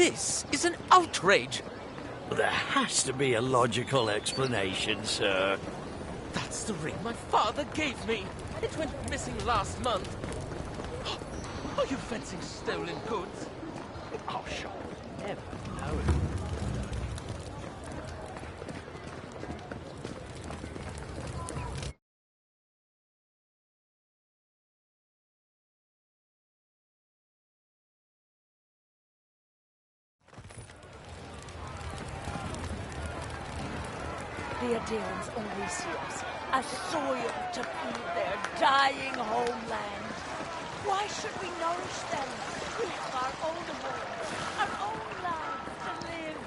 This is an outrage. There has to be a logical explanation, sir. That's the ring my father gave me. It went missing last month. Are you fencing stolen goods? Oh, sure. Never know. The Adherents only see us as soil to feed their dying homeland. Why should we nourish them? We have our own homes, our own lives to live.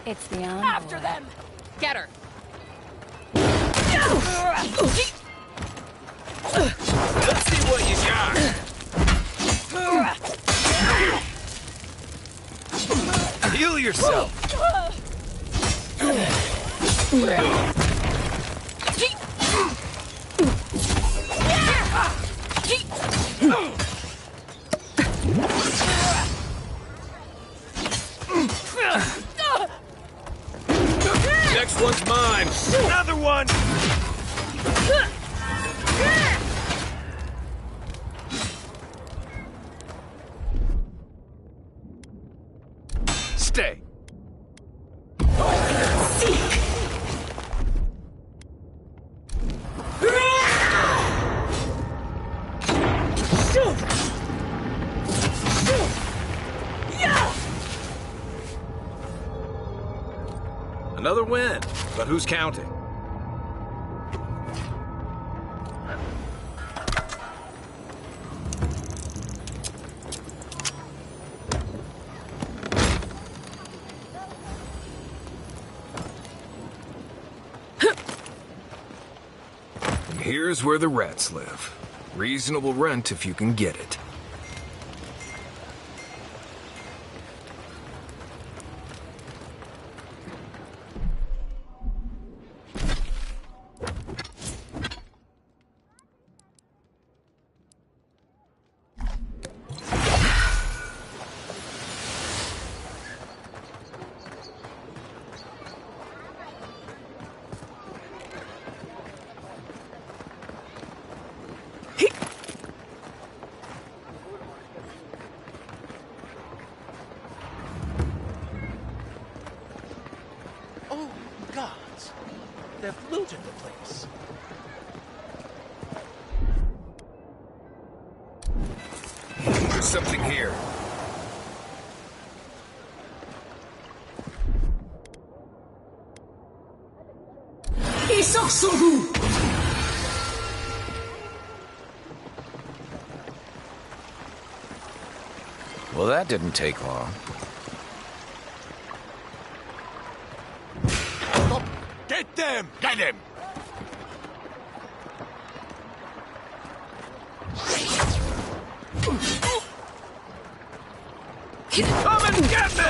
It's the envoy. After them! Get her! Let's see what you got. Heal yourself. Next one's mine. Another one. Stay. Another win, but who's counting? Here's where the rats live. Reasonable rent if you can get it. Gods, they've looted the place. There's something here. Well, that didn't take long. Get them! Get him! Come and get me!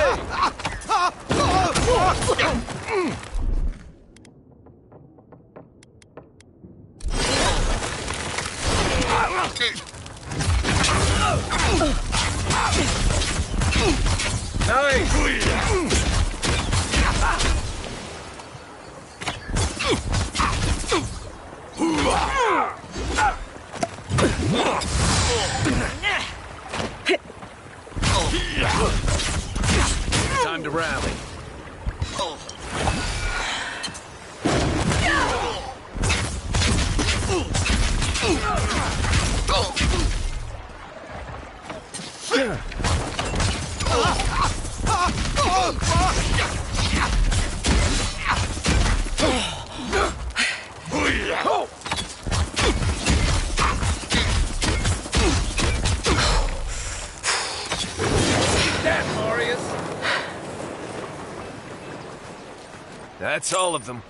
Time to rally. That's all of them.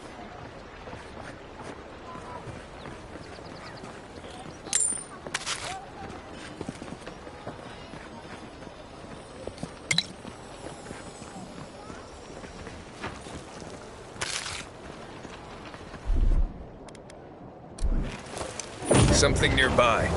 something nearby.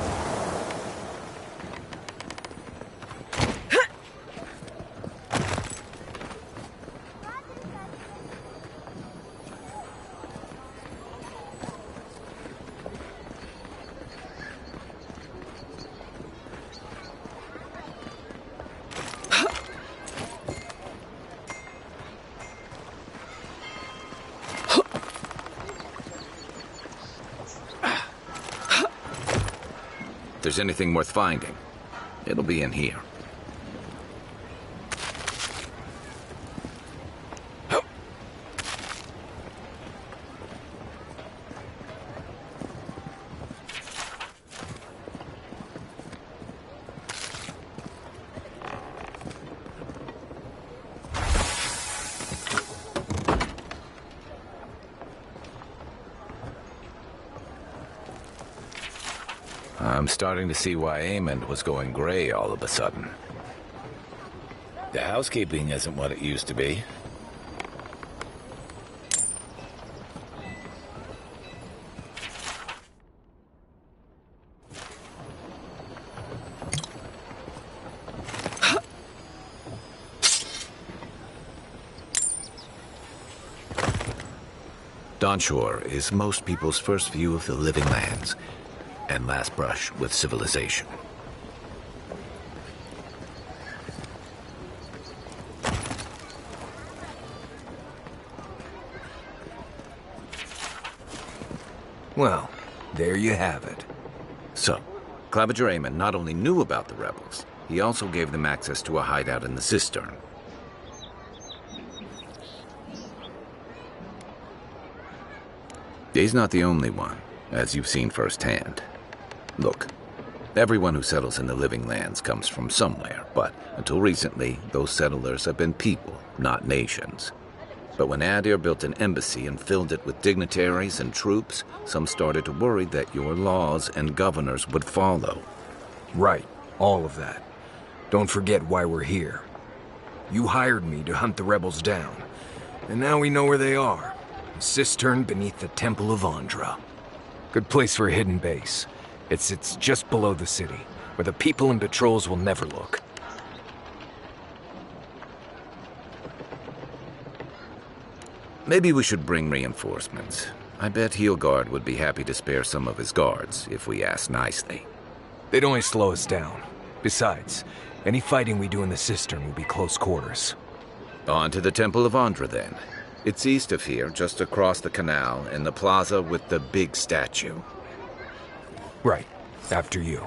If there's anything worth finding, it'll be in here. I'm starting to see why Amond was going gray all of a sudden. The housekeeping isn't what it used to be. Dawnshore is most people's first view of the living lands and last brush with civilization. Well, there you have it. So, Claviger Amon not only knew about the rebels, he also gave them access to a hideout in the cistern. He's not the only one, as you've seen firsthand. Look, everyone who settles in the living lands comes from somewhere, but until recently, those settlers have been people, not nations. But when Adir built an embassy and filled it with dignitaries and troops, some started to worry that your laws and governors would follow. Right, all of that. Don't forget why we're here. You hired me to hunt the rebels down, and now we know where they are. A cistern beneath the Temple of Andra. Good place for a hidden base. It sits just below the city, where the people and patrols will never look. Maybe we should bring reinforcements. I bet Heelguard would be happy to spare some of his guards, if we ask nicely. They'd only slow us down. Besides, any fighting we do in the cistern will be close quarters. On to the Temple of Andra, then. It's east of here, just across the canal, in the plaza with the big statue. Right. After you.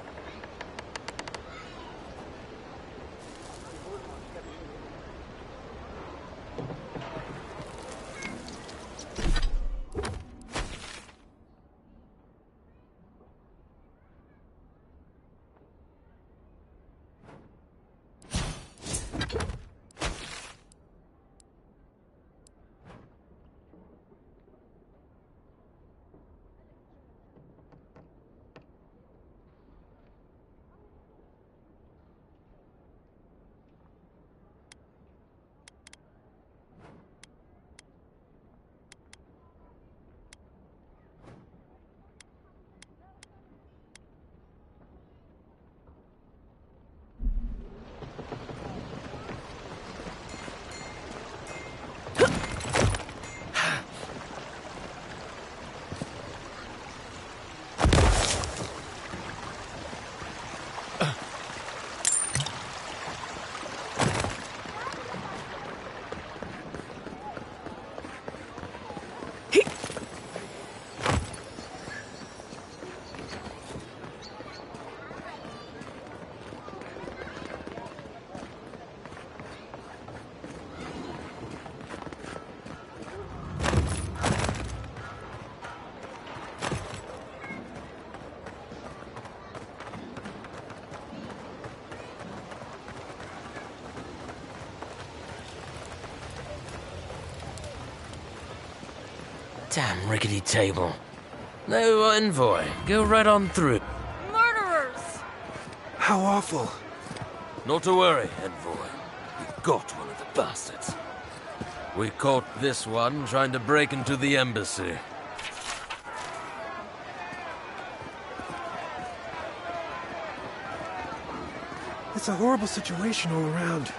Damn rickety table. No envoy. Go right on through. Murderers! How awful. Not to worry, envoy. We got one of the bastards. We caught this one trying to break into the embassy. It's a horrible situation all around.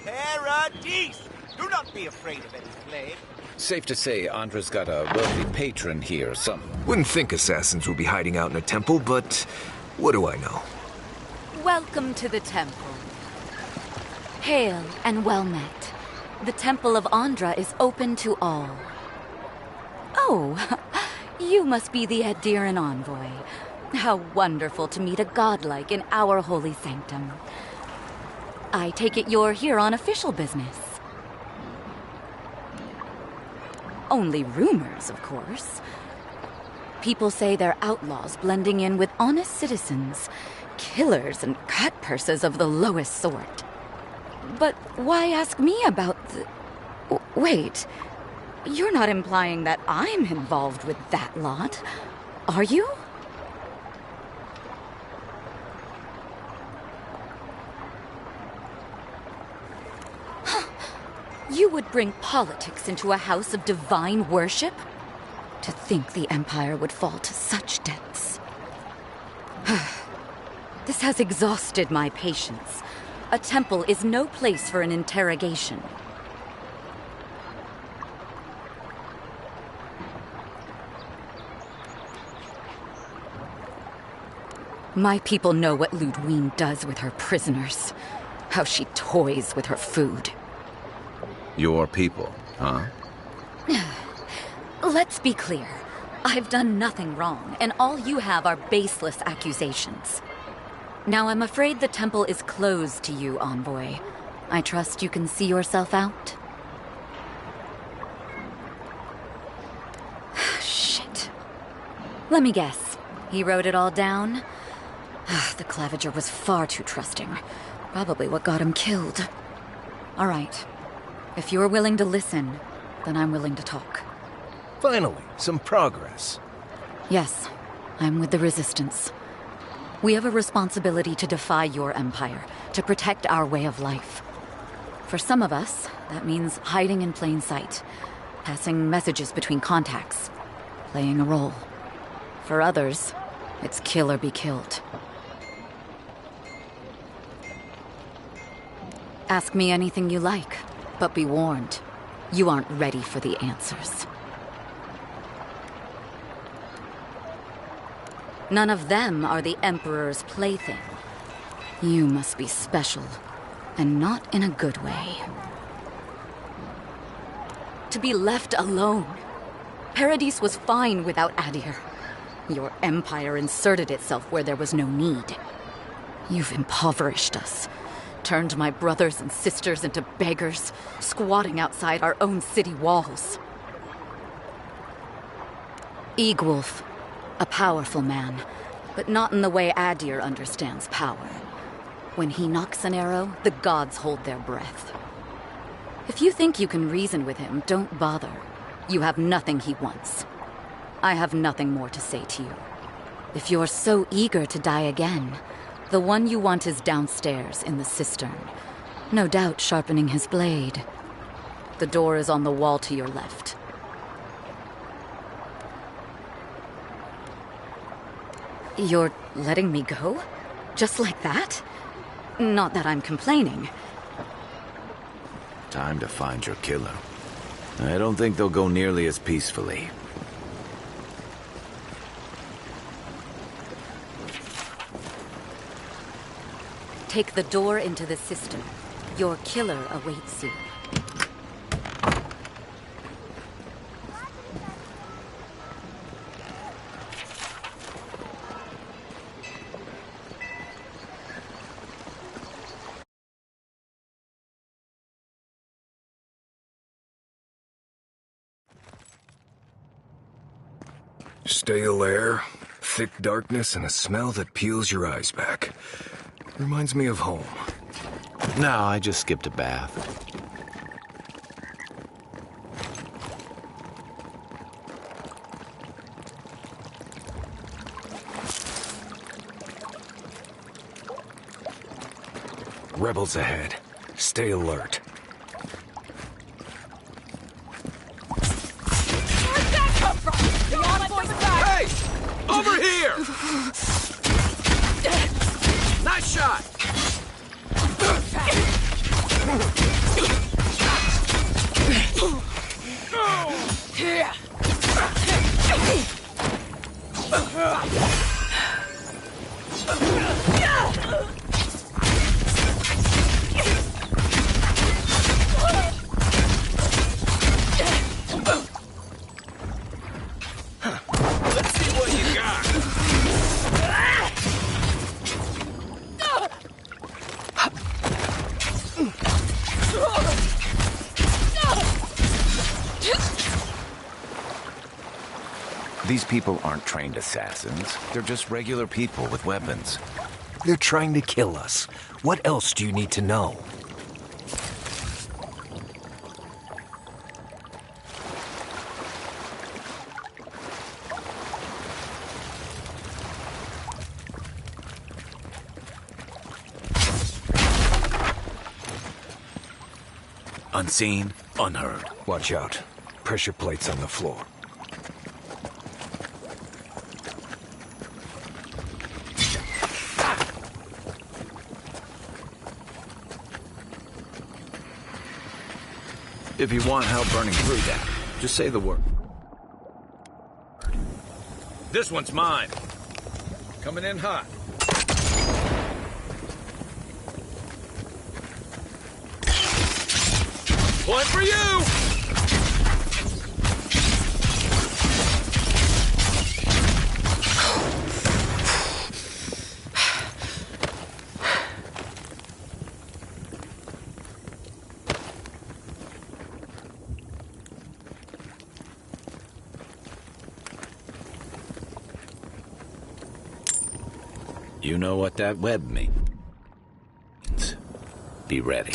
Paradis! Do not be afraid of any flame. Safe to say Andra's got a wealthy patron here, some... Wouldn't think assassins would be hiding out in a temple, but what do I know? Welcome to the temple. Hail and well met. The Temple of Andra is open to all. Oh, you must be the Adiran envoy. How wonderful to meet a godlike in our holy sanctum. I take it you're here on official business. Only rumors, of course. People say they're outlaws blending in with honest citizens, killers and cut-purses of the lowest sort. But why ask me about the... Wait, you're not implying that I'm involved with that lot, are you? You would bring politics into a house of divine worship? To think the Empire would fall to such depths. This has exhausted my patience. A temple is no place for an interrogation. My people know what Ludwine does with her prisoners. How she toys with her food. Your people, huh? Let's be clear. I've done nothing wrong, and all you have are baseless accusations. Now I'm afraid the temple is closed to you, Envoy. I trust you can see yourself out? Shit. Let me guess. He wrote it all down? The Claviger was far too trusting. Probably what got him killed. All right. If you're willing to listen, then I'm willing to talk. Finally, some progress. Yes, I'm with the Resistance. We have a responsibility to defy your empire, to protect our way of life. For some of us, that means hiding in plain sight, passing messages between contacts, playing a role. For others, it's kill or be killed. Ask me anything you like, but be warned, you aren't ready for the answers. None of them are the Emperor's plaything. You must be special, and not in a good way. To be left alone. Paradis was fine without Adir. Your empire inserted itself where there was no need. You've impoverished us, turned my brothers and sisters into beggars, squatting outside our own city walls. Eagwolf. A powerful man, but not in the way Adir understands power. When he knocks an arrow, the gods hold their breath. If you think you can reason with him, don't bother. You have nothing he wants. I have nothing more to say to you. If you're so eager to die again, the one you want is downstairs in the cistern, no doubt sharpening his blade. The door is on the wall to your left. You're letting me go? Just like that? Not that I'm complaining. Time to find your killer. I don't think they'll go nearly as peacefully. Take the door into the cistern. Your killer awaits you. Stale air, thick darkness, and a smell that peels your eyes back. Reminds me of home. No, I just skipped a bath. Rebels ahead. Stay alert. Where'd that come from? The envoy's back! Hey! Over here! Nice shot! Let's see what you got. These people aren't trained assassins. They're just regular people with weapons. They're trying to kill us. What else do you need to know? Unseen, unheard. Watch out. Pressure plates on the floor. If you want help burning through that, just say the word. This one's mine. Coming in hot. Point for you! You know what that web means. Be ready.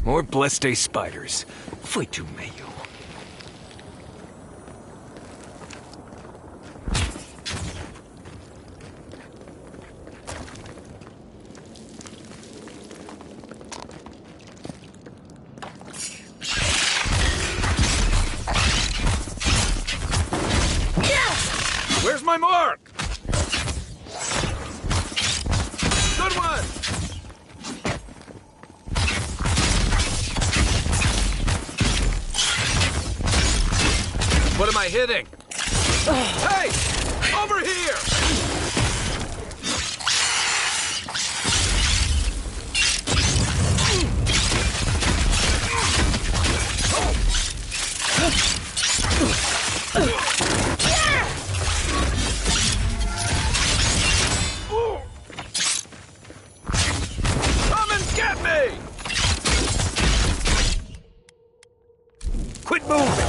More Bleste spiders. Foi tu meio. Where's my mark? Good one! What am I hitting? Hey! Over here! Come and get me! Quit moving!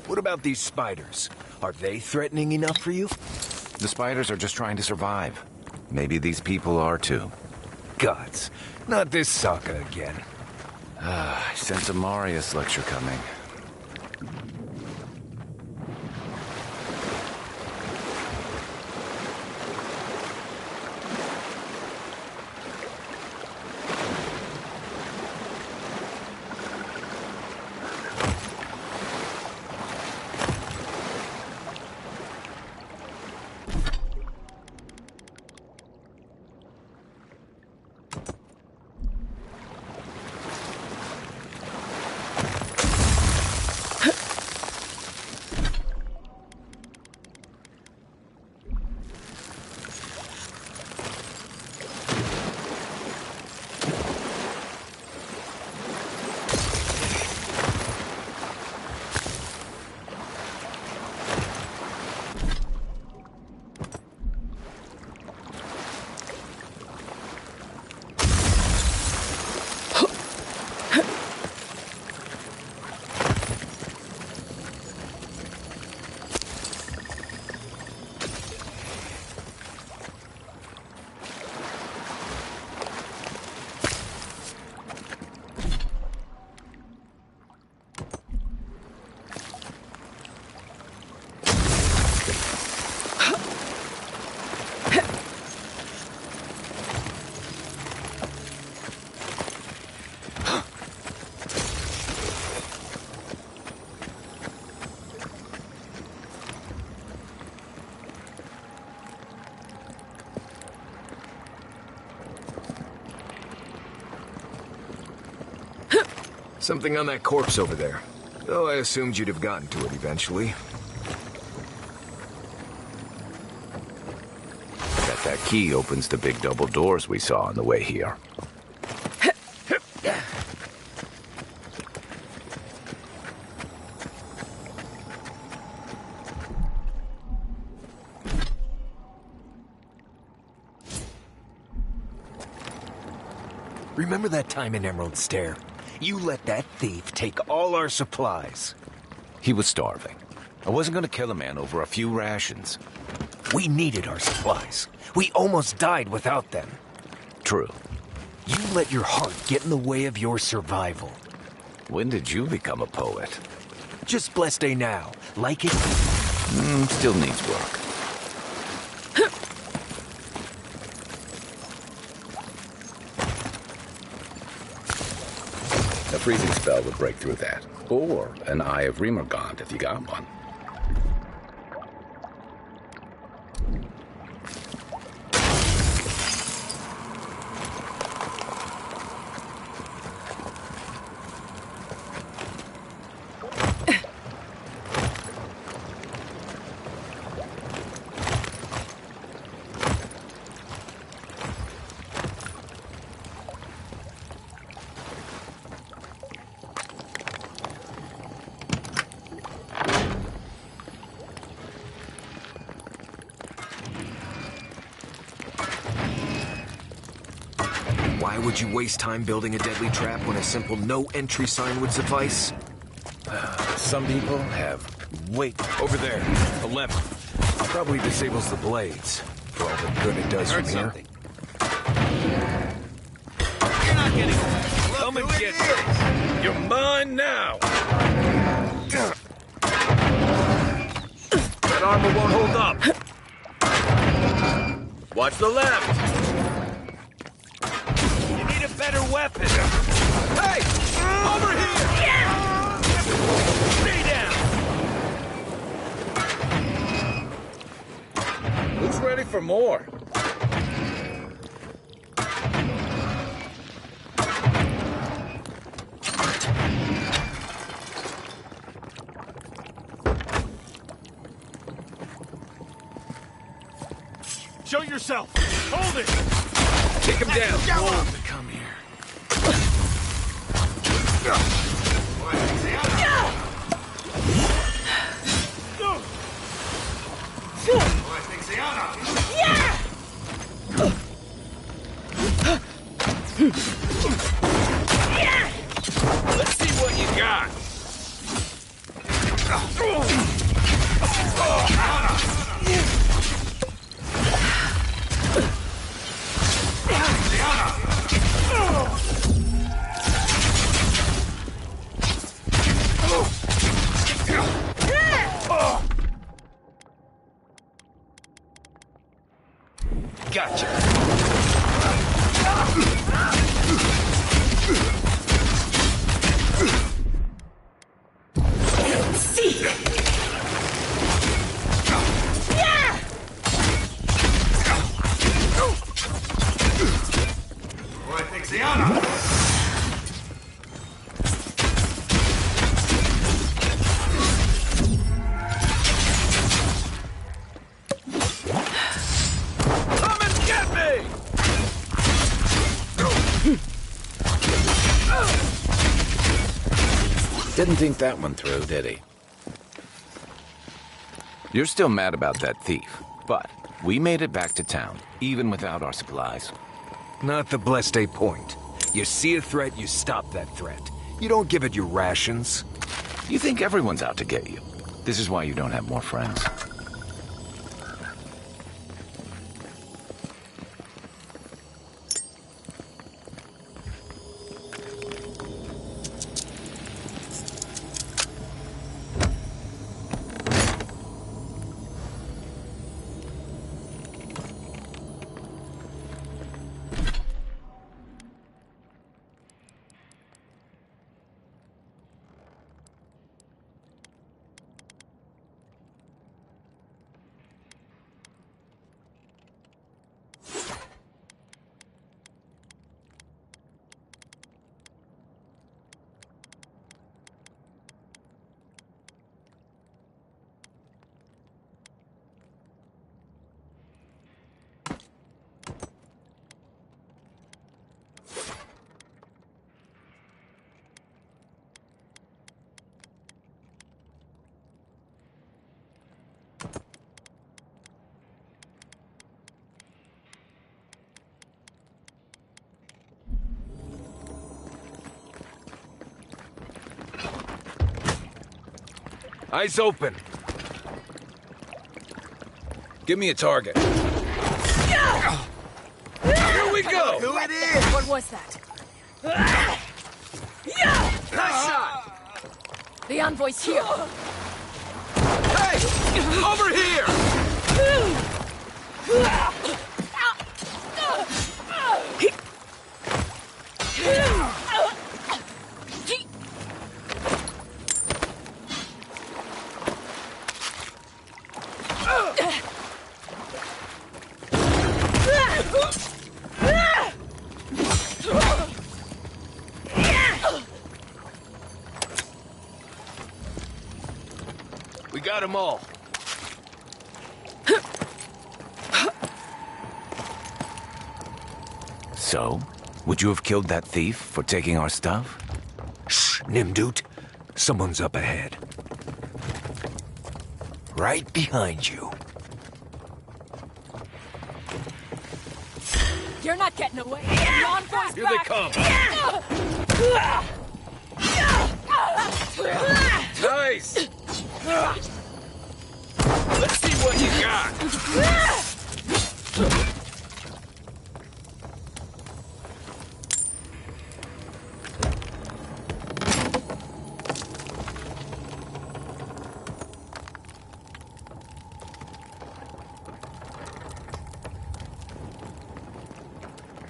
What about these spiders? Are they threatening enough for you? The spiders are just trying to survive. Maybe these people are too. Gods, not this Sokka again. I sense a Marius lecture coming. Something on that corpse over there. Though I assumed you'd have gotten to it eventually. Bet that key opens the big double doors we saw on the way here. Remember that time in Emerald Stair? You let that thief take all our supplies. He was starving. I wasn't gonna kill a man over a few rations. We needed our supplies. We almost died without them. True. You let your heart get in the way of your survival. When did you become a poet? Just blessed day now. Like it? Still needs work. A freezing spell would break through that. Or an Eye of Remergond if you got one. Why would you waste time building a deadly trap when a simple no-entry sign would suffice? Some people have weight. Over there, 11. Probably disables the blades, for all the good it does from here. You're not getting away. Come and get this. You're mine now. That armor won't hold up. Watch the left. You need a better weapon. Hey! Over here! Yeah! Stay down! Who's ready for more? Show yourself! Hold it! Take him down. Wolves to come here. Let's see what you got. Gotcha. Come and get me! Didn't think that one through, did he? You're still mad about that thief, but we made it back to town, even without our supplies. Not the blessed day point. You see a threat, you stop that threat. You don't give it your rations. You think everyone's out to get you. This is why you don't have more friends. Eyes open. Give me a target. Here we go! Who it is? What was that? Nice shot! The envoy's here. Hey! Over here! We got them all. So, would you have killed that thief for taking our stuff? Shh, Nimdut. Someone's up ahead. Right behind you. You're not getting away. The envoy's Here they back. come. Nice! Let's see what you got.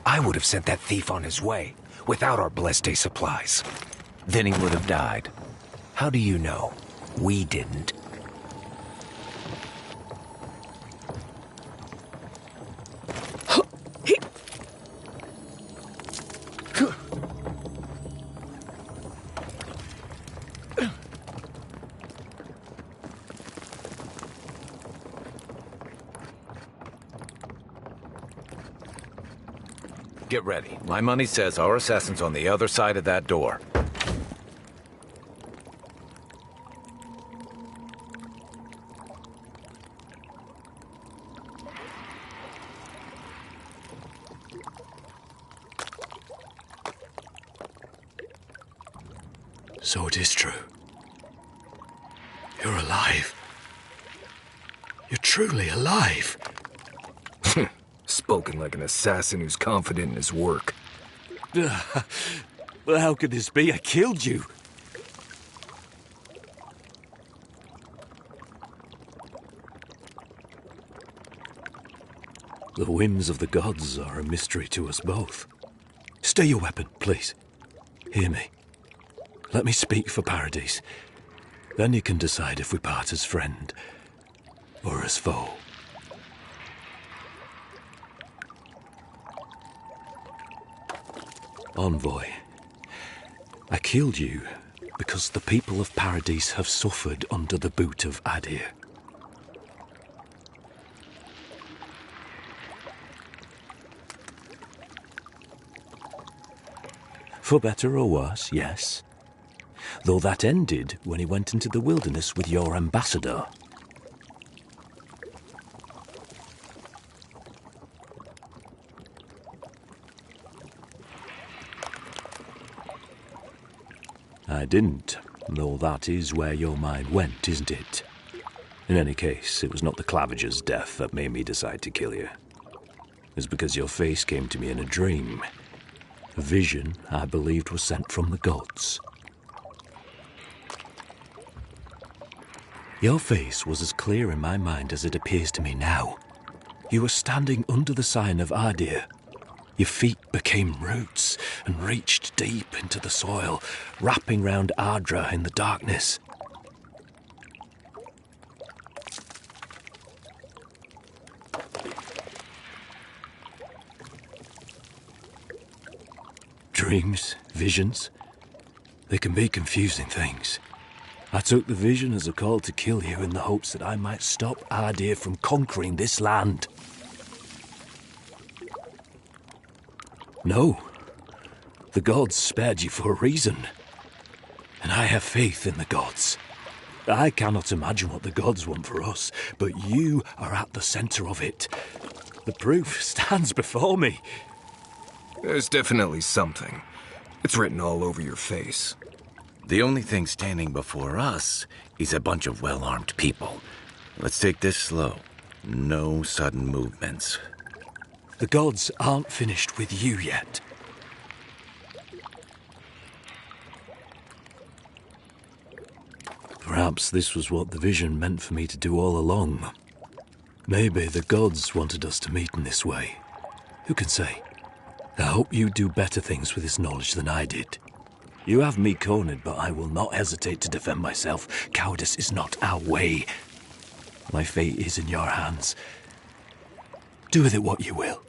I would have sent that thief on his way, without our blessed day supplies. Then he would have died. How do you know? We didn't. Get ready. My money says our assassin's on the other side of that door. So it is true. You're alive. You're truly alive. Spoken like an assassin who's confident in his work. Well, how could this be? I killed you. The whims of the gods are a mystery to us both. Stay your weapon, please. Hear me. Let me speak for Paradise. Then you can decide if we part as friend or as foe. Envoy, I killed you because the people of Paradise have suffered under the boot of Adir. For better or worse, yes. Though that ended when he went into the wilderness with your ambassador. I didn't, though that is where your mind went, isn't it? In any case, it was not the Clavager's death that made me decide to kill you. It was because your face came to me in a dream. A vision I believed was sent from the gods. Your face was as clear in my mind as it appears to me now. You were standing under the sign of Adir. Your feet became roots and reached deep into the soil, wrapping round Ardra in the darkness. Dreams, visions, they can be confusing things. I took the vision as a call to kill you in the hopes that I might stop Adir from conquering this land. No. The gods spared you for a reason. And I have faith in the gods. I cannot imagine what the gods want for us, but you are at the center of it. The proof stands before me. There's definitely something. It's written all over your face. The only thing standing before us is a bunch of well-armed people. Let's take this slow. No sudden movements. The gods aren't finished with you yet. Perhaps this was what the vision meant for me to do all along. Maybe the gods wanted us to meet in this way. Who can say? I hope you do better things with this knowledge than I did. You have me cornered, but I will not hesitate to defend myself. Cowardice is not our way. My fate is in your hands. Do with it what you will.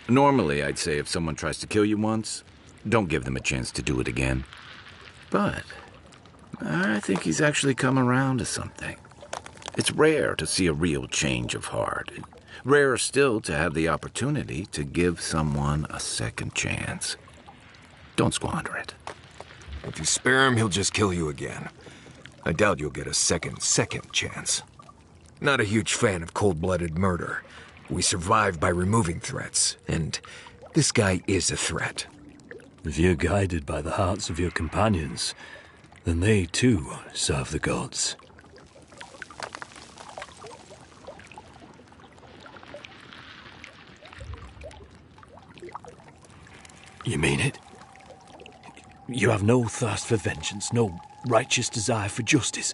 Normally, I'd say if someone tries to kill you once, don't give them a chance to do it again. But I think he's actually come around to something. It's rare to see a real change of heart. Rarer still to have the opportunity to give someone a second chance. Don't squander it. If you spare him, he'll just kill you again. I doubt you'll get a second chance. Not a huge fan of cold-blooded murder. We survive by removing threats, and this guy is a threat. If you're guided by the hearts of your companions, then they too serve the gods. You mean it? You have no thirst for vengeance, no righteous desire for justice.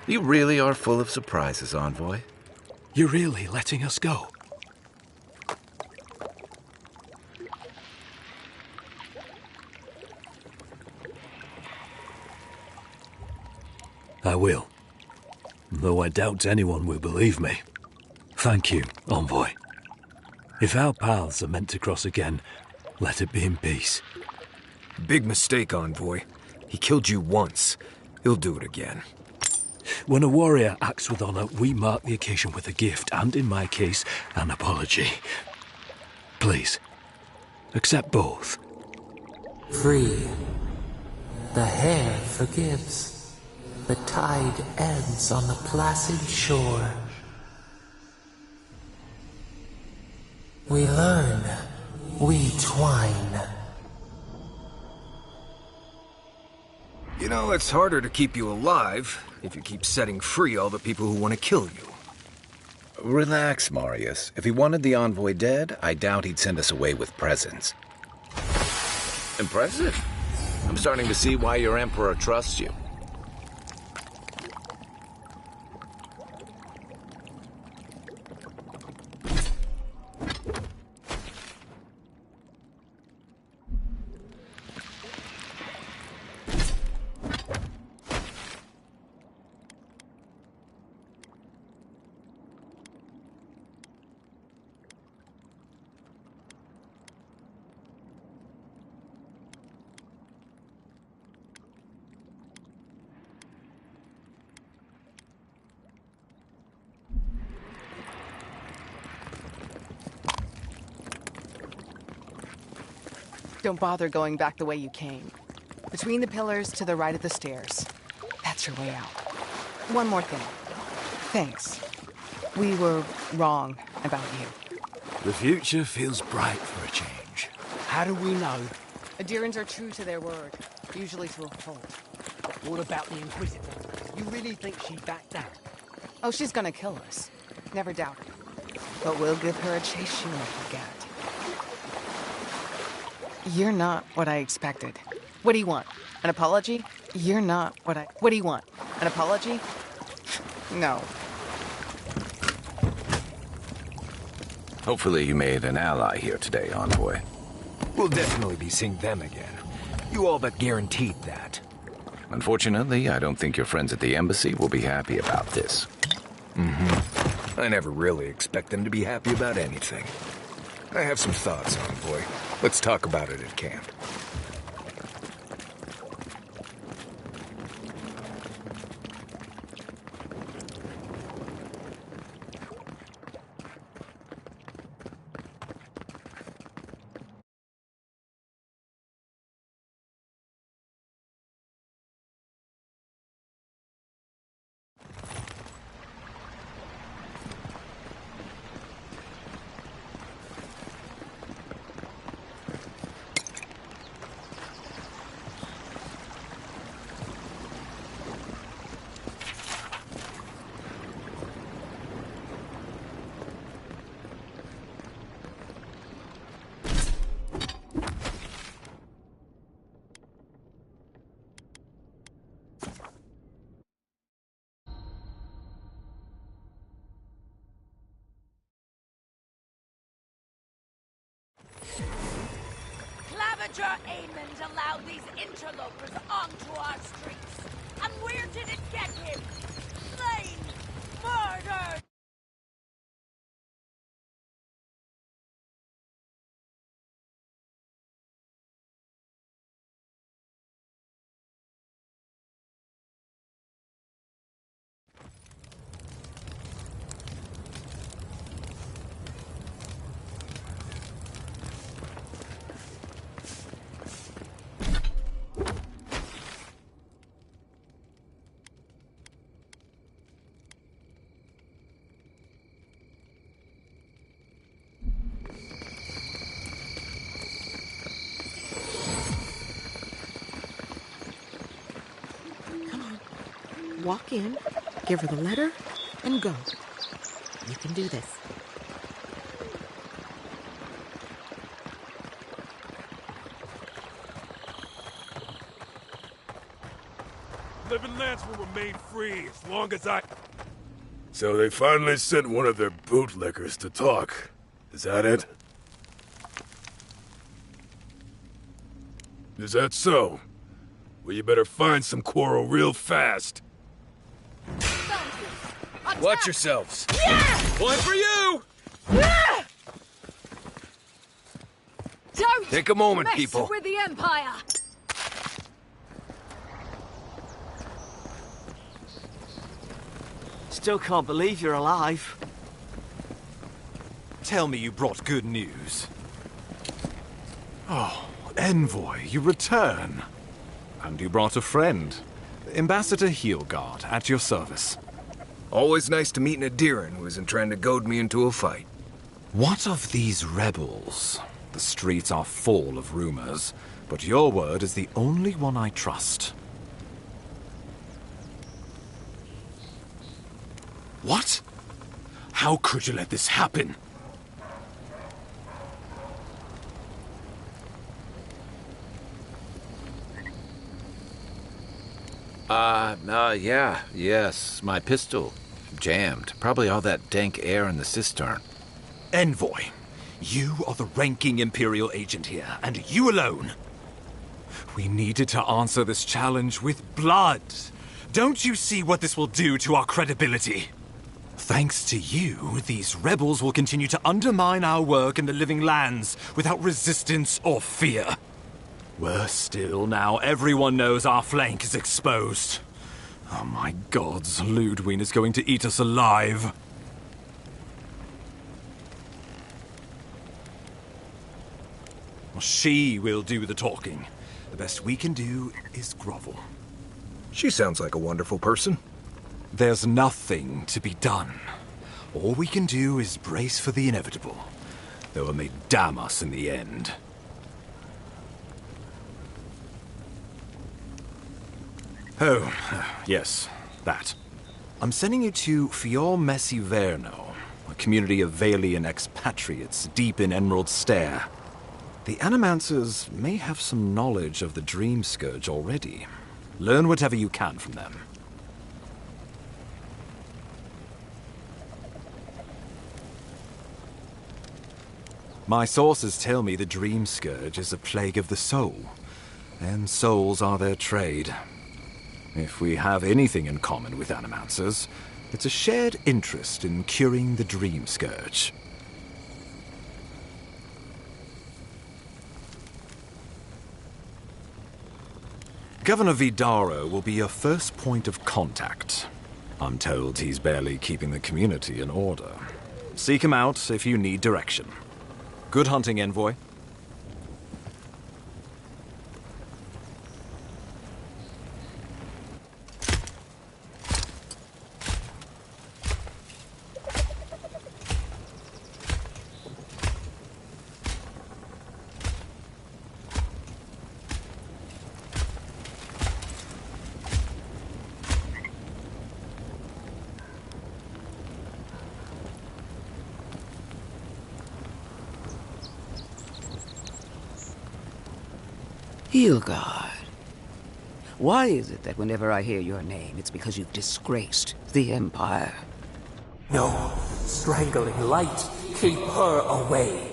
You really are full of surprises, Envoy. You're really letting us go? I will. Though I doubt anyone will believe me. Thank you, Envoy. If our paths are meant to cross again, let it be in peace. Big mistake, Envoy. He killed you once. He'll do it again. When a warrior acts with honor, we mark the occasion with a gift, and in my case, an apology. Please, accept both. Free. The hair forgives. The tide ends on the placid shore. We learn. We twine. You know, it's harder to keep you alive if you keep setting free all the people who want to kill you. Relax, Marius. If he wanted the Envoy dead, I doubt he'd send us away with presents. Impressive. I'm starting to see why your Emperor trusts you. Don't bother going back the way you came. Between the pillars to the right of the stairs. That's your way out. One more thing. Thanks. We were wrong about you. The future feels bright for a change. How do we know? Adirans are true to their word, usually to a fault. What about the Inquisitor? You really think she backed down? Oh, she's gonna kill us. Never doubt it. But we'll give her a chase she won't forget. You're not what I expected. What do you want? An apology? You're not what I... What do you want? An apology? No. Hopefully you made an ally here today, Envoy. We'll definitely be seeing them again. You all but guaranteed that. Unfortunately, I don't think your friends at the embassy will be happy about this. I never really expect them to be happy about anything. I have some thoughts, Envoy. Let's talk about it at camp. Ravager Aemond allowed these interlopers onto our streets. And where did it get him? Slain! Murdered! Walk in, give her the letter, and go. You can do this. Living lands will remain free as long as I... So they finally sent one of their bootlickers to talk. Is that it? Is that so? Well, you better find some quarrel real fast. Watch yourselves. Yeah! One for you! Yeah! Don't take a moment, mess people. with the Empire! Still can't believe you're alive. Tell me you brought good news. Oh, Envoy, you return. And you brought a friend. Ambassador Heelguard, at your service. Always nice to meet an Adiran who isn't trying to goad me into a fight. What of these rebels? The streets are full of rumors, but your word is the only one I trust. What? How could you let this happen? Yes, my pistol. Jammed. Probably all that dank air in the cistern. Envoy, you are the ranking Imperial agent here, and you alone. We needed to answer this challenge with blood. Don't you see what this will do to our credibility? Thanks to you, these rebels will continue to undermine our work in the Living Lands without resistance or fear. Worse still, now everyone knows our flank is exposed. Oh my gods, Ludwig is going to eat us alive. She will do the talking. The best we can do is grovel. She sounds like a wonderful person. There's nothing to be done. All we can do is brace for the inevitable, though it may damn us in the end. Oh, yes, that. I'm sending you to Fior Messi Verno, a community of Valian expatriates deep in Emerald Stair. The Animancers may have some knowledge of the Dream Scourge already. Learn whatever you can from them. My sources tell me the Dream Scourge is a plague of the soul, and souls are their trade. If we have anything in common with Animancers, it's a shared interest in curing the Dream Scourge. Governor Vidaro will be your first point of contact. I'm told he's barely keeping the community in order. Seek him out if you need direction. Good hunting, Envoy. Heelguard. Why is it that whenever I hear your name, it's because you've disgraced the Empire? No, strangling light. Keep her away.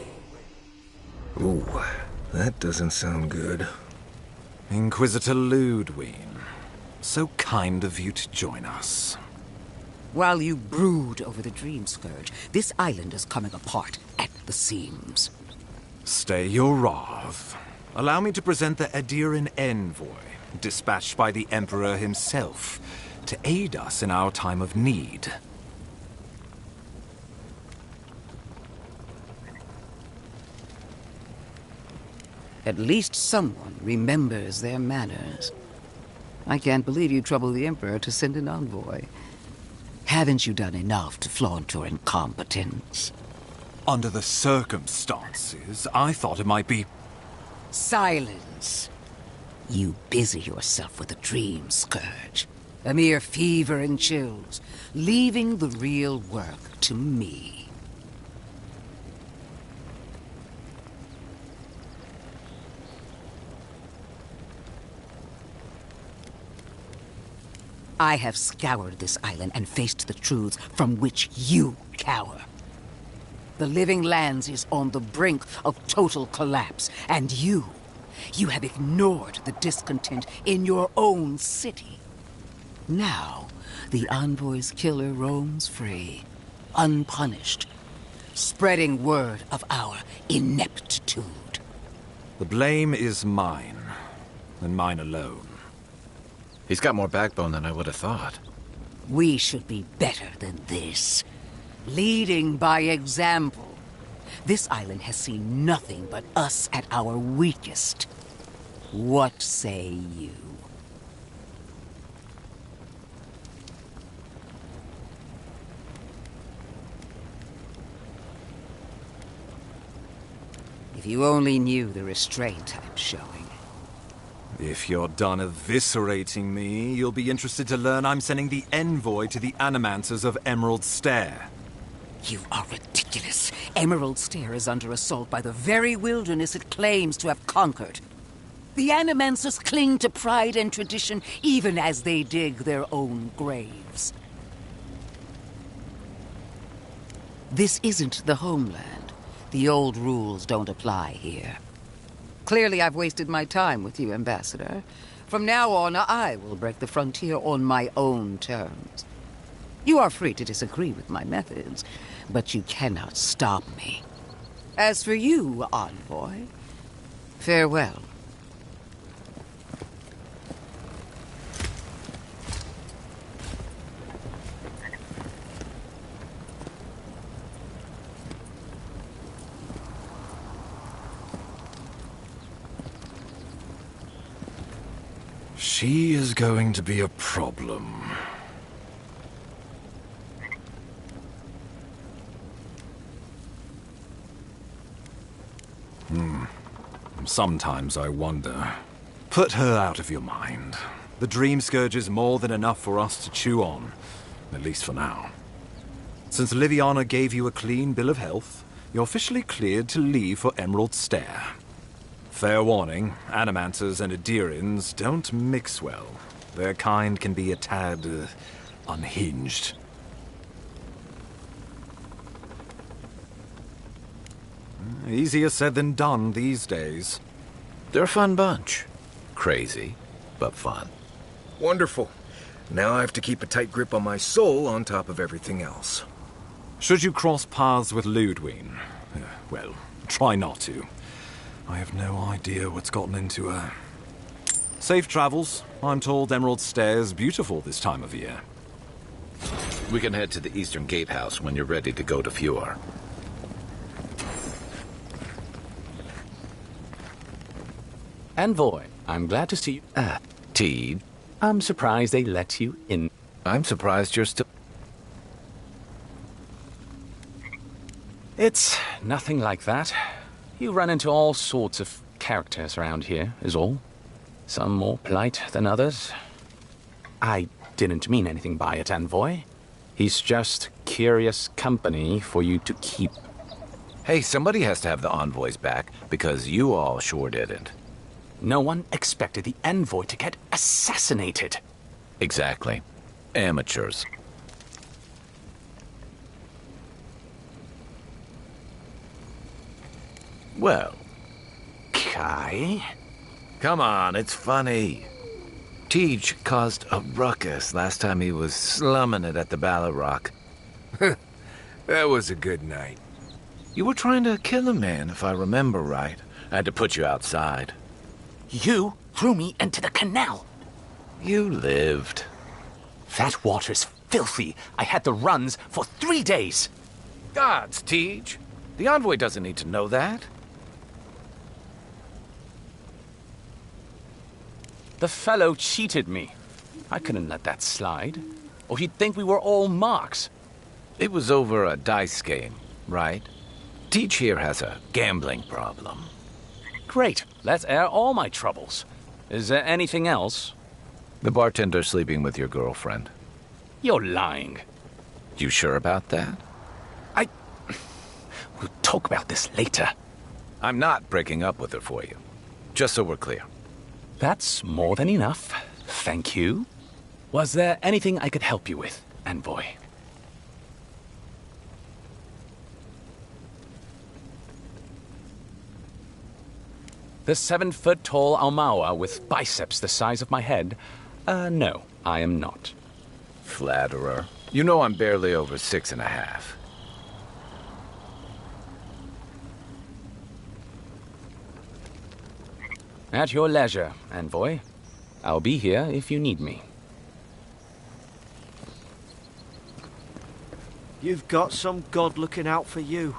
Ooh, That doesn't sound good. Inquisitor Ludwig, so kind of you to join us. While you brood over the Dream Scourge, this island is coming apart at the seams. Stay your wrath. Allow me to present the Adiran envoy, dispatched by the Emperor himself, to aid us in our time of need. At least someone remembers their manners. I can't believe you troubled the Emperor to send an envoy. Haven't you done enough to flaunt your incompetence? Under the circumstances, I thought it might be... Silence. You busy yourself with a Dream Scourge. A mere fever and chills, leaving the real work to me. I have scoured this island and faced the truths from which you cower. The Living Lands is on the brink of total collapse, and you have ignored the discontent in your own city. Now, the Envoy's killer roams free, unpunished, spreading word of our ineptitude. The blame is mine, and mine alone. He's got more backbone than I would have thought. We should be better than this. Leading by example. This island has seen nothing but us at our weakest. What say you? If you only knew the restraint I'm showing. If you're done eviscerating me, you'll be interested to learn I'm sending the envoy to the Animancers of Emerald Stair. You are ridiculous. Emerald Stair is under assault by the very wilderness it claims to have conquered. The Animancers cling to pride and tradition even as they dig their own graves. This isn't the homeland. The old rules don't apply here. Clearly, I've wasted my time with you, Ambassador. From now on, I will break the frontier on my own terms. You are free to disagree with my methods, but you cannot stop me. As for you, Envoy, farewell. She is going to be a problem. Sometimes I wonder. Put her out of your mind. The Dream Scourge is more than enough for us to chew on, at least for now. Since Liviana gave you a clean bill of health, you're officially cleared to leave for Emerald Stair. Fair warning, Animancers and Adirans don't mix well. Their kind can be a tad unhinged. Easier said than done these days. They're a fun bunch. Crazy, but fun. Wonderful. Now I have to keep a tight grip on my soul on top of everything else. Should you cross paths with Ludwig, well, try not to. I have no idea what's gotten into her. Safe travels. I'm told Emerald Stair's beautiful this time of year. We can head to the Eastern Gatehouse when you're ready to go to Fjord. Envoy, I'm glad to see you. Teed. I'm surprised they let you in. I'm surprised you're still... It's nothing like that. You run into all sorts of characters around here, is all. Some more polite than others. I didn't mean anything by it, Envoy. He's just curious company for you to keep. Hey, somebody has to have the envoys back, because you all sure didn't. No one expected the Envoy to get assassinated. Exactly. Amateurs. Well, Kai. Come on, it's funny. Teach caused a ruckus last time he was slumming it at the Ballarrock. That was a good night. You were trying to kill a man, if I remember right. I had to put you outside. You threw me into the canal. You lived. That water's filthy. I had the runs for 3 days. Gods, Teach. The envoy doesn't need to know that. The fellow cheated me. I couldn't let that slide. Or he'd think we were all marks. It was over a dice game, right? Teach here has a gambling problem. Great. Let's air all my troubles. Is there anything else? The bartender sleeping with your girlfriend. You're lying. You sure about that? We'll talk about this later. I'm not breaking up with her for you. Just so we're clear. That's more than enough. Thank you. Was there anything I could help you with, Envoy? The 7-foot-tall Aumaua with biceps the size of my head? No, I am not. Flatterer. You know I'm barely over 6.5. At your leisure, Envoy. I'll be here if you need me. You've got some god looking out for you.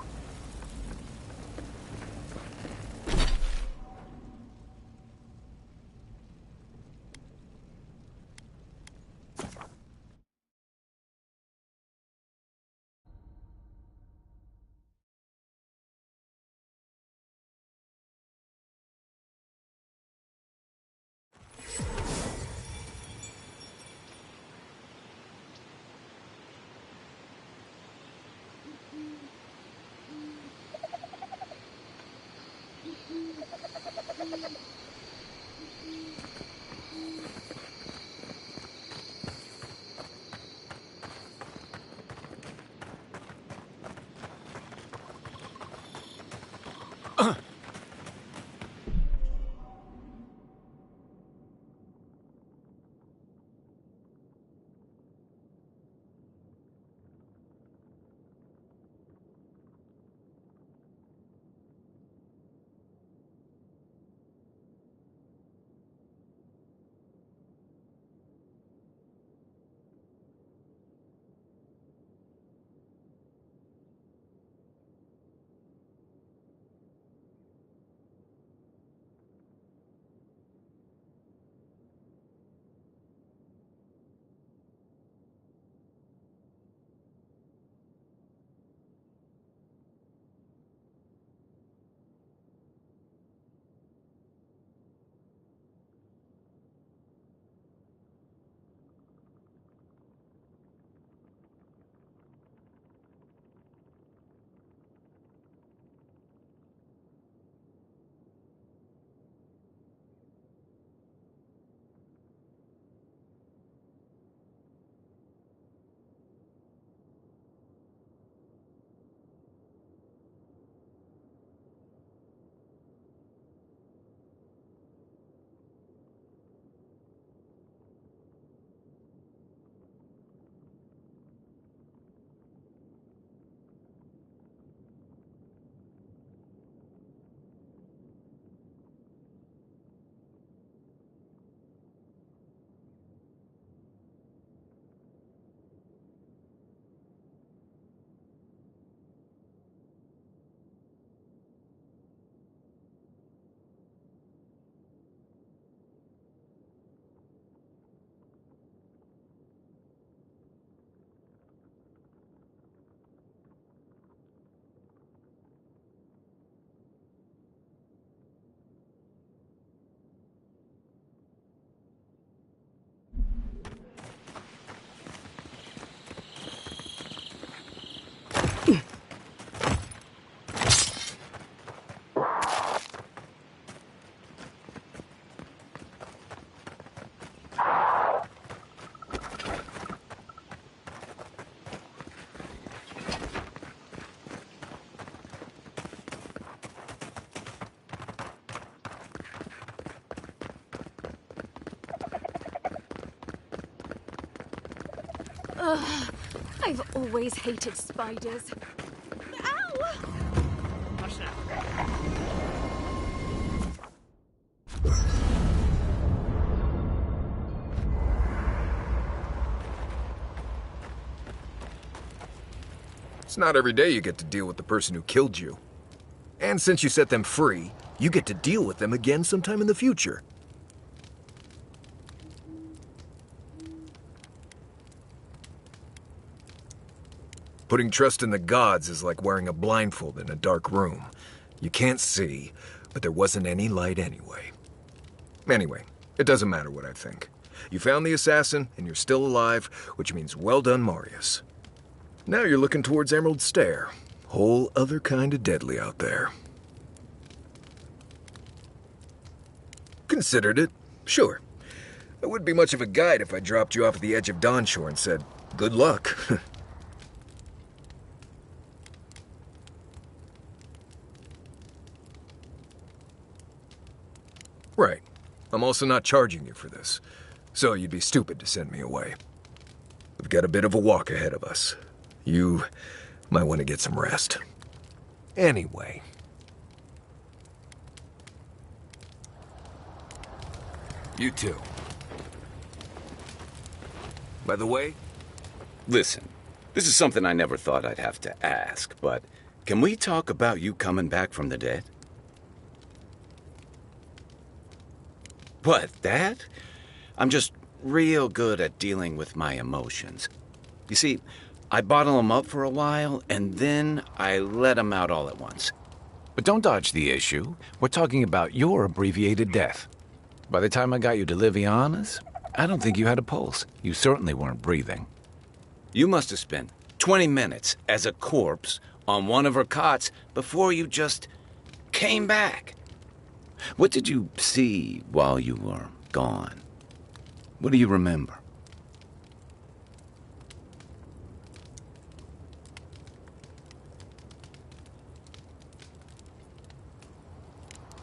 Ugh, I've always hated spiders. Ow! Hush now. It's not every day you get to deal with the person who killed you. And since you set them free, you get to deal with them again sometime in the future. Putting trust in the gods is like wearing a blindfold in a dark room. You can't see, but there wasn't any light anyway. Anyway, it doesn't matter what I think. You found the assassin, and you're still alive, which means well done, Marius. Now you're looking towards Emerald Stair. Whole other kind of deadly out there. Considered it, sure. I wouldn't be much of a guide if I dropped you off at the edge of Dawnshore and said, good luck. Right. I'm also not charging you for this, so you'd be stupid to send me away. We've got a bit of a walk ahead of us. You might want to get some rest. Anyway. You too. By the way, Listen, this is something I never thought I'd have to ask, but can we talk about you coming back from the dead? What, that? I'm just real good at dealing with my emotions. You see, I bottle them up for a while, and then I let them out all at once. But don't dodge the issue. We're talking about your abbreviated death. By the time I got you to Liviana's, I don't think you had a pulse. You certainly weren't breathing. You must have spent 20 minutes as a corpse on one of her cots before you just came back. What did you see while you were gone? What do you remember?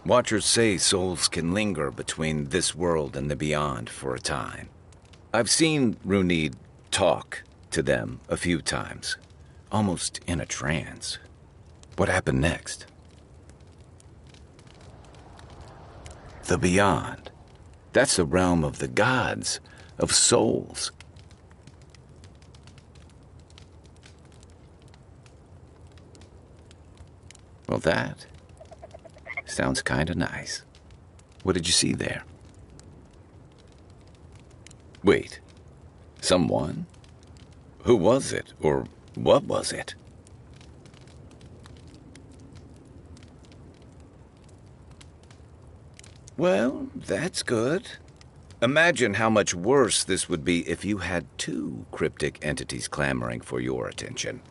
Watchers say souls can linger between this world and the beyond for a time. I've seen Runid talk to them a few times, almost in a trance. What happened next? The beyond. That's the realm of the gods, of souls. Well, that sounds kinda nice. What did you see there? Wait, someone? Who was it, or what was it? Well, that's good. Imagine how much worse this would be if you had two cryptic entities clamoring for your attention.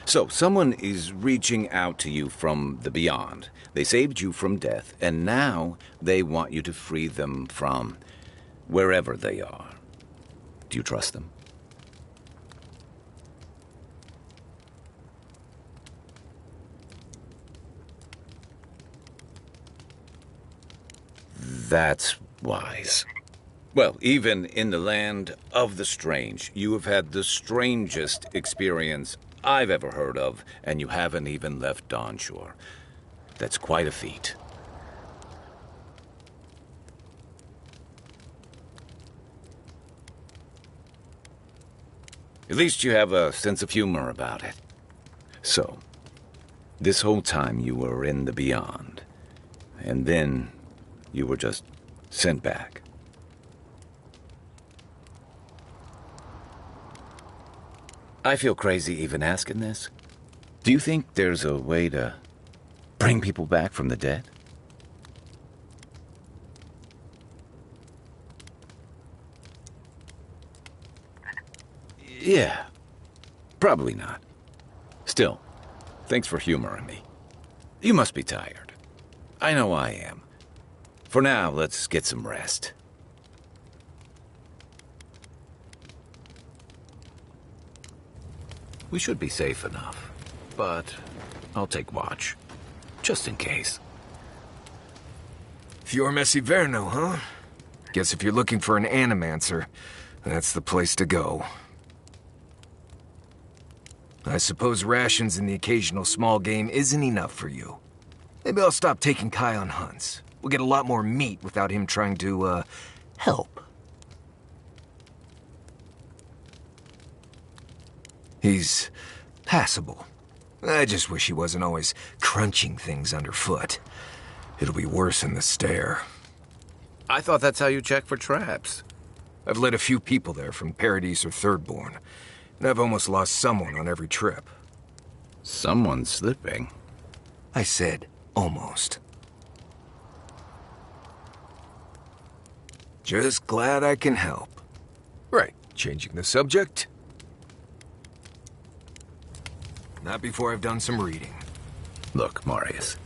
So, someone is reaching out to you from the beyond. They saved you from death, and now they want you to free them from wherever they are. Do you trust them? That's wise. Well, even in the land of the strange, you have had the strangest experience I've ever heard of, and you haven't even left Dawnshore. That's quite a feat. At least you have a sense of humor about it. So, this whole time you were in the beyond, and then you were just sent back. I feel crazy even asking this. Do you think there's a way to bring people back from the dead? Yeah, probably not. Still, thanks for humoring me. You must be tired. I know I am. For now, let's get some rest. We should be safe enough, but I'll take watch, just in case. Fior Messiverno, huh? Guess if you're looking for an animancer, that's the place to go. I suppose rations and the occasional small game isn't enough for you. Maybe I'll stop taking Kai on hunts. We'll get a lot more meat without him trying to, help. He's passable. I just wish he wasn't always crunching things underfoot. It'll be worse in the stair. I thought that's how you check for traps. I've led a few people there from Paradise or Thirdborn, and I've almost lost someone on every trip. Someone's slipping. I said almost. Just glad I can help. Right, changing the subject. Not before I've done some reading. Look, Marius,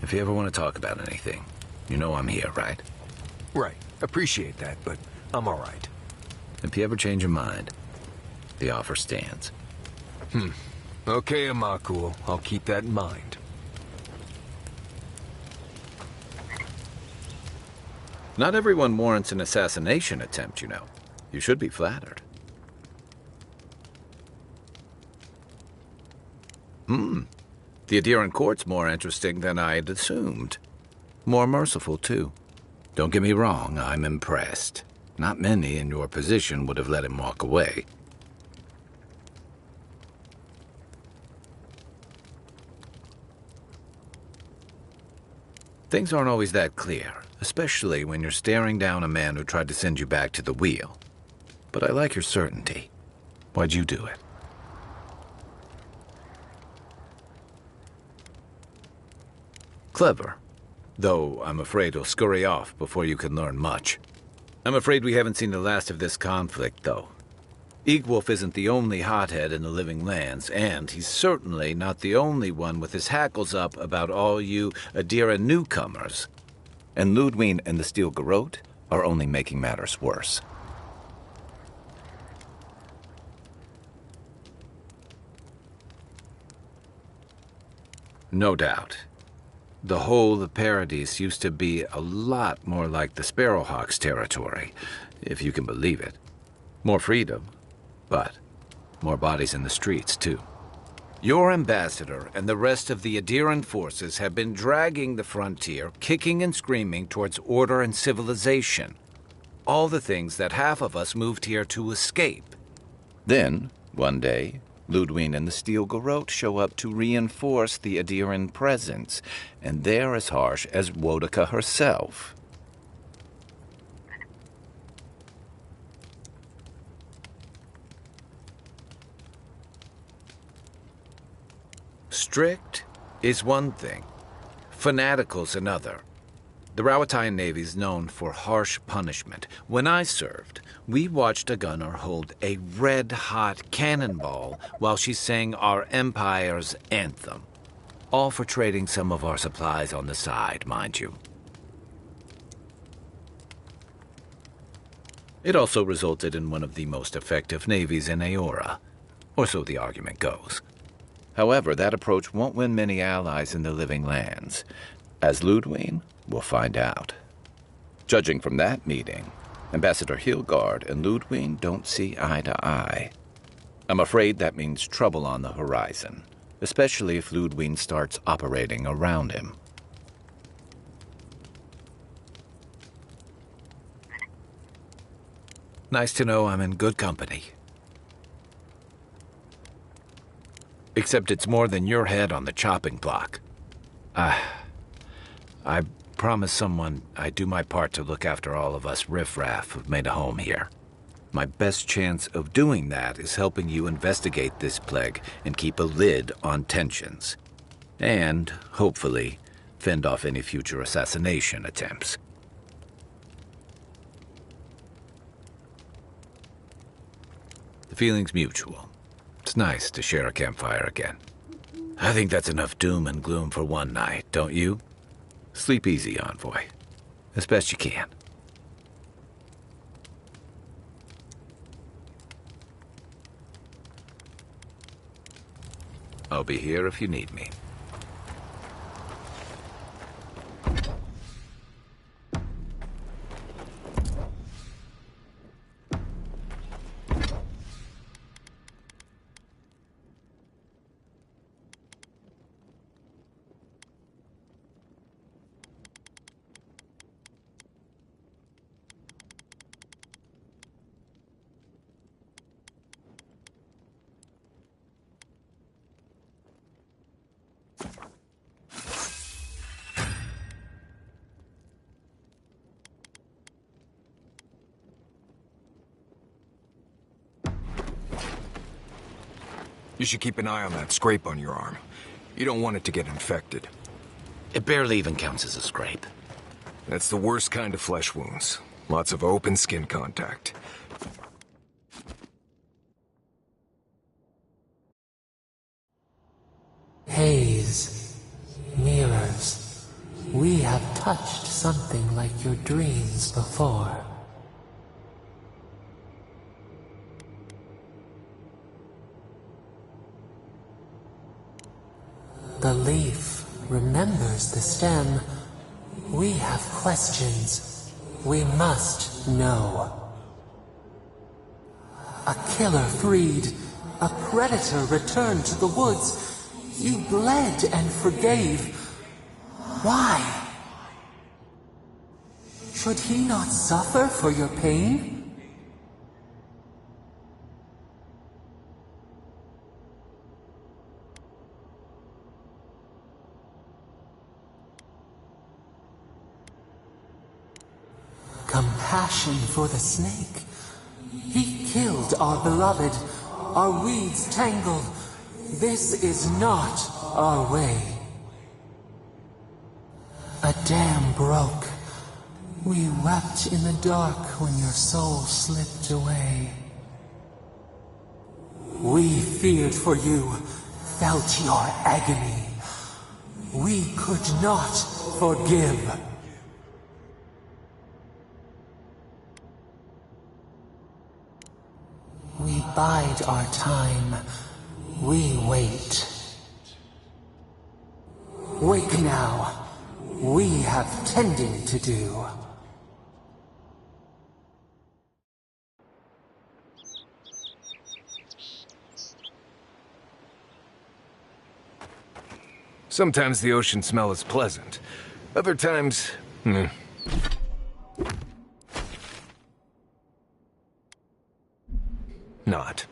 if you ever want to talk about anything, you know I'm here, right? Right, appreciate that, but I'm all right. If you ever change your mind, the offer stands. Okay, Amakul, I'll keep that in mind. Not everyone warrants an assassination attempt, you know. You should be flattered. The Adiran court's more interesting than I had assumed. More merciful, too. Don't get me wrong, I'm impressed. Not many in your position would have let him walk away. Things aren't always that clear, especially when you're staring down a man who tried to send you back to the wheel. But I like your certainty. Why'd you do it? Clever. Though I'm afraid he'll scurry off before you can learn much. I'm afraid we haven't seen the last of this conflict, though. Eagwolf isn't the only hothead in the Living Lands, and he's certainly not the only one with his hackles up about all you Adira newcomers. And Ludwine and the Steel Garrote are only making matters worse. No doubt. The whole of Paradise used to be a lot more like the Sparrowhawks' territory, if you can believe it. More freedom, but more bodies in the streets, too. Your ambassador and the rest of the Adiran forces have been dragging the frontier, kicking and screaming towards order and civilization. All the things that half of us moved here to escape. Then, one day, Ludwine and the Steel Garrote show up to reinforce the Adiran presence, and they're as harsh as Wodaka herself. Strict is one thing, fanatical's another. The Rawatayan Navy's known for harsh punishment. When I served, we watched a gunner hold a red-hot cannonball while she sang our empire's anthem. All for trading some of our supplies on the side, mind you. It also resulted in one of the most effective navies in Aora, or so the argument goes. However, that approach won't win many allies in the Living Lands. As Ludwine, we'll find out. Judging from that meeting, Ambassador Hilgard and Ludwine don't see eye to eye. I'm afraid that means trouble on the horizon, especially if Ludwine starts operating around him. Nice to know I'm in good company. Except it's more than your head on the chopping block. I promised someone I'd do my part to look after all of us riffraff who've made a home here. My best chance of doing that is helping you investigate this plague and keep a lid on tensions. And, hopefully, fend off any future assassination attempts. The feeling's mutual. It's nice to share a campfire again. I think that's enough doom and gloom for one night, don't you? Sleep easy, Envoy. As best you can. I'll be here if you need me. You should keep an eye on that scrape on your arm. You don't want it to get infected. It barely even counts as a scrape. That's the worst kind of flesh wounds. Lots of open skin contact. Haze, mirrors, we have touched something like your dreams before. The leaf remembers the stem. We have questions. We must know. A killer freed. A predator returned to the woods. You bled and forgave. Why? Should he not suffer for your pain? Compassion for the snake. He killed our beloved. Our weeds tangled. This is not our way. A dam broke. We wept in the dark when your soul slipped away. We feared for you, felt your agony. We could not forgive. We bide our time. We wait. Wake now. We have tending to do. Sometimes the ocean smell is pleasant. Other times, not.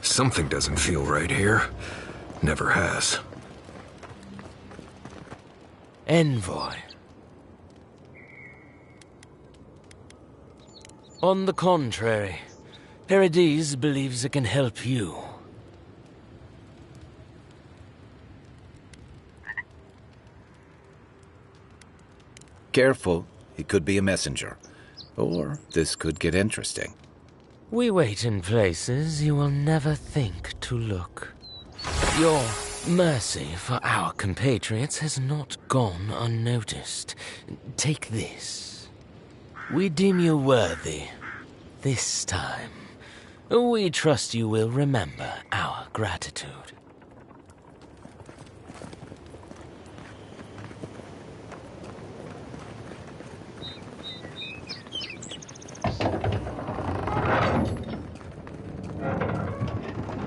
Something doesn't feel right here. Never has. Envoy. On the contrary, Paradis believes it can help you. Careful, he could be a messenger. Or this could get interesting. We wait in places you will never think to look. Your mercy for our compatriots has not gone unnoticed. Take this. We deem you worthy. This time. We trust you will remember our gratitude.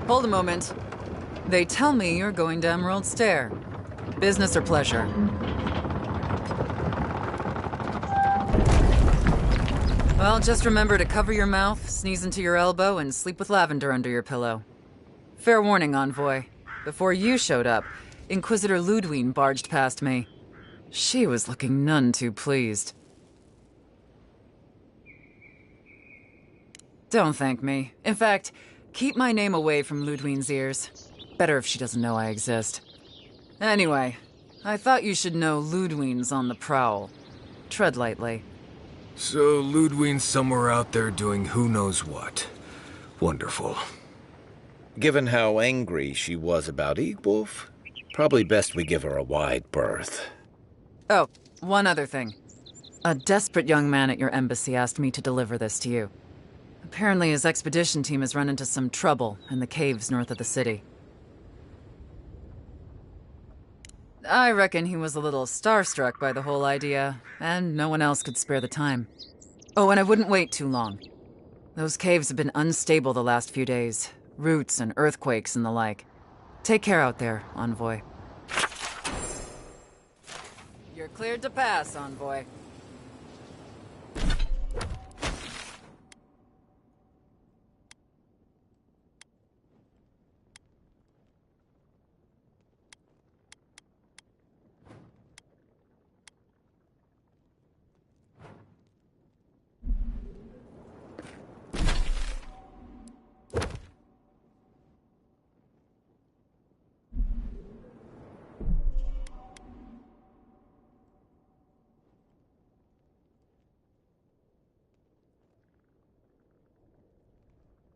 Hold a moment. They tell me you're going to Emerald Stair. Business or pleasure? Well, just remember to cover your mouth, sneeze into your elbow, and sleep with lavender under your pillow. Fair warning, Envoy. Before you showed up, Inquisitor Ludwine barged past me. She was looking none too pleased. Don't thank me. In fact, keep my name away from Ludwine's ears. Better if she doesn't know I exist. Anyway, I thought you should know Ludwine's on the prowl. Tread lightly. So Ludwine's somewhere out there doing who knows what. Wonderful. Given how angry she was about Eagwolf, probably best we give her a wide berth. Oh, one other thing. A desperate young man at your embassy asked me to deliver this to you. Apparently his expedition team has run into some trouble in the caves north of the city. I reckon he was a little starstruck by the whole idea, and no one else could spare the time. Oh, and I wouldn't wait too long. Those caves have been unstable the last few days. Roots and earthquakes and the like. Take care out there, Envoy. You're cleared to pass, Envoy.